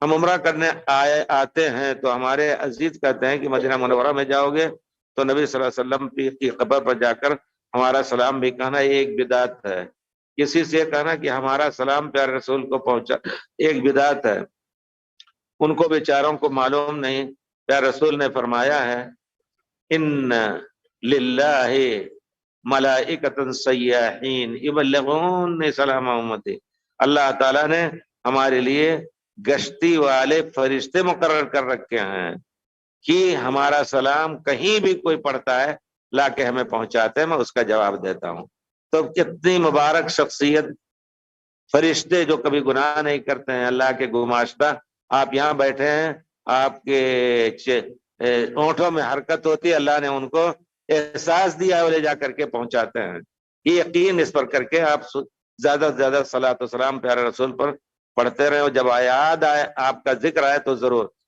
ہم عمرہ کرنے آتے ہیں تو ہمارے عزیز کہتے ہیں کہ مدینہ منورہ میں جاؤ گے تو نبی صلی اللہ علیہ وسلم کی قبر پر جا کر ہمارا سلام بھی کہنا ایک بدعت ہے. کسی سے کہنا کہ ہمارا سلام پیارے رسول کو پہنچا ایک بدعت ہے. ان کو بیچاروں کو معلوم نہیں. پیارے رسول نے فرمایا ہے ان للہ ملائکۃ سیاحین یبلغون سلام امتی. اللہ تعالیٰ نے ہمارے لیے گشتی والے فرشتے مقرر کر رکھے ہیں کہ ہمارا سلام کہیں بھی کوئی پڑھتا ہے لا کے ہمیں پہنچاتے ہیں، میں اس کا جواب دیتا ہوں. تو کتنی مبارک شخصیت، فرشتے جو کبھی گناہ نہیں کرتے ہیں، اللہ کے گماشتہ. آپ یہاں بیٹھے ہیں، آپ کے ہونٹوں میں حرکت ہوتی ہے، اللہ نے ان کو احساس دیا ہے، وہ لے جا کر کے پہنچاتے ہیں. یہ یقین اس پر کر کے آپ زیادہ سے زیادہ صلاۃ و سلام پیارے رسول پر پڑھتے رہے. اور جب یاد آئے آپ کا ذکر آئے تو ضرور